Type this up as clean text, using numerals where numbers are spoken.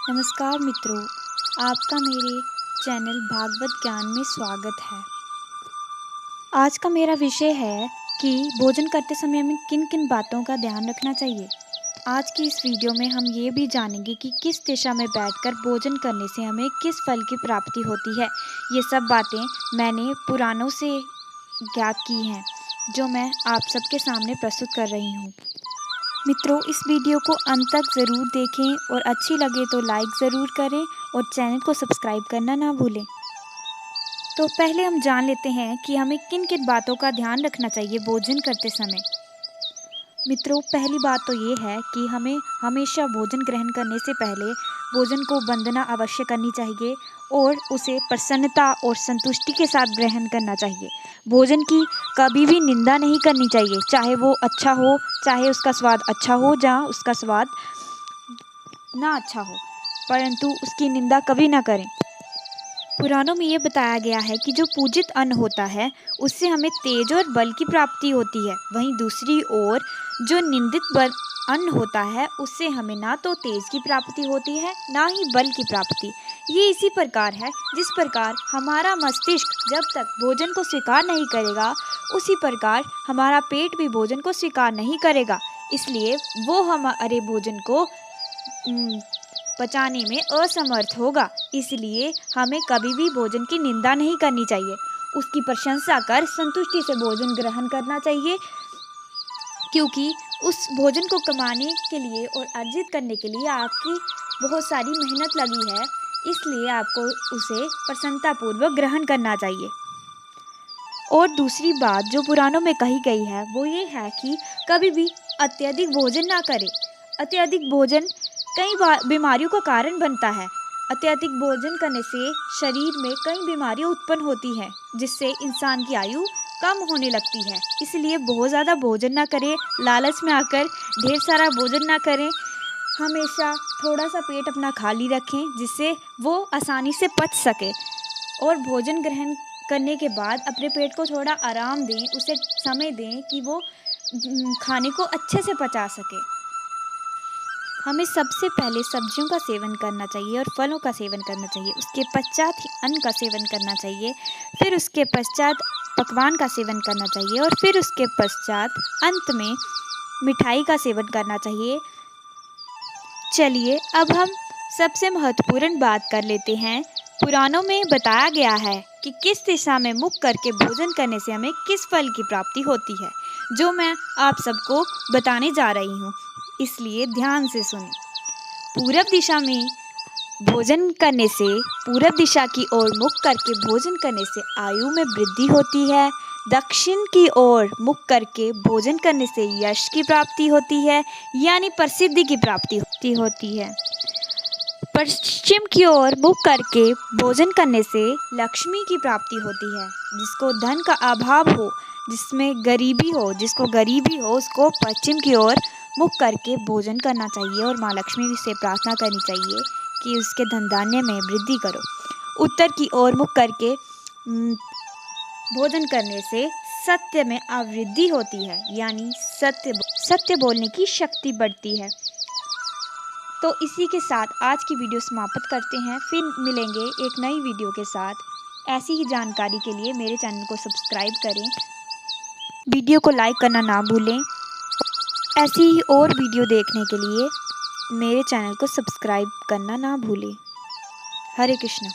नमस्कार मित्रों, आपका मेरे चैनल भागवत ज्ञान में स्वागत है। आज का मेरा विषय है कि भोजन करते समय हमें किन किन बातों का ध्यान रखना चाहिए। आज की इस वीडियो में हम ये भी जानेंगे कि किस दिशा में बैठकर भोजन करने से हमें किस फल की प्राप्ति होती है। ये सब बातें मैंने पुराणों से ज्ञात की हैं, जो मैं आप सबके सामने प्रस्तुत कर रही हूँ। मित्रों, इस वीडियो को अंत तक ज़रूर देखें और अच्छी लगे तो लाइक ज़रूर करें और चैनल को सब्सक्राइब करना ना भूलें। तो पहले हम जान लेते हैं कि हमें किन किन बातों का ध्यान रखना चाहिए भोजन करते समय। मित्रों, पहली बात तो ये है कि हमें हमेशा भोजन ग्रहण करने से पहले भोजन को वंदना अवश्य करनी चाहिए और उसे प्रसन्नता और संतुष्टि के साथ ग्रहण करना चाहिए। भोजन की कभी भी निंदा नहीं करनी चाहिए, चाहे वो अच्छा हो, चाहे उसका स्वाद अच्छा हो, जहाँ उसका स्वाद ना अच्छा हो, परंतु उसकी निंदा कभी ना करें। पुराणों में ये बताया गया है कि जो पूजित अन्न होता है उससे हमें तेज और बल की प्राप्ति होती है। वहीं दूसरी ओर जो निंदित अन्न होता है उससे हमें ना तो तेज की प्राप्ति होती है, ना ही बल की प्राप्ति। ये इसी प्रकार है जिस प्रकार हमारा मस्तिष्क जब तक भोजन को स्वीकार नहीं करेगा, उसी प्रकार हमारा पेट भी भोजन को स्वीकार नहीं करेगा। इसलिए वो हमारे भोजन को पचाने में असमर्थ होगा। इसलिए हमें कभी भी भोजन की निंदा नहीं करनी चाहिए, उसकी प्रशंसा कर संतुष्टि से भोजन ग्रहण करना चाहिए, क्योंकि उस भोजन को कमाने के लिए और अर्जित करने के लिए आपकी बहुत सारी मेहनत लगी है। इसलिए आपको उसे प्रसन्नतापूर्वक ग्रहण करना चाहिए। और दूसरी बात जो पुराणों में कही गई है वो ये है कि कभी भी अत्यधिक भोजन ना करें। अत्यधिक भोजन कई बीमारियों का कारण बनता है। अत्यधिक भोजन करने से शरीर में कई बीमारियां उत्पन्न होती हैं, जिससे इंसान की आयु कम होने लगती है। इसलिए बहुत ज़्यादा भोजन ना करें, लालच में आकर ढेर सारा भोजन ना करें। हमेशा थोड़ा सा पेट अपना खाली रखें, जिससे वो आसानी से पच सके। और भोजन ग्रहण करने के बाद अपने पेट को थोड़ा आराम दें, उसे समय दें कि वो खाने को अच्छे से पचा सके। हमें सबसे पहले सब्जियों का सेवन करना चाहिए और फलों का सेवन करना चाहिए। उसके पश्चात ही अन्न का सेवन करना चाहिए, फिर उसके पश्चात पकवान का सेवन करना चाहिए और फिर उसके पश्चात अंत में मिठाई का सेवन करना चाहिए। चलिए अब हम सबसे महत्वपूर्ण बात कर लेते हैं। पुराणों में बताया गया है कि किस दिशा में मुख करके भोजन करने से हमें किस फल की प्राप्ति होती है, जो मैं आप सबको बताने जा रही हूँ, इसलिए ध्यान से सुनें। पूरब दिशा में भोजन करने से, पूरब दिशा की ओर मुख करके भोजन करने से आयु में वृद्धि होती है। दक्षिण की ओर मुख करके भोजन करने से यश की प्राप्ति होती है, यानी प्रसिद्धि की प्राप्ति होती है। पश्चिम की ओर मुख करके भोजन करने से लक्ष्मी की प्राप्ति होती है। जिसको धन का अभाव हो, जिसमें गरीबी हो, जिसको गरीबी हो, उसको पश्चिम की ओर मुख करके भोजन करना चाहिए और माँ लक्ष्मी से प्रार्थना करनी चाहिए कि उसके धन धान्य में वृद्धि करो। उत्तर की ओर मुख करके भोजन करने से सत्य में आवृद्धि होती है, यानी सत्य बोलने की शक्ति बढ़ती है। तो इसी के साथ आज की वीडियो समाप्त करते हैं। फिर मिलेंगे एक नई वीडियो के साथ। ऐसी ही जानकारी के लिए मेरे चैनल को सब्सक्राइब करें, वीडियो को लाइक करना ना भूलें। ऐसी ही और वीडियो देखने के लिए मेरे चैनल को सब्सक्राइब करना ना भूलें। हरे कृष्णा।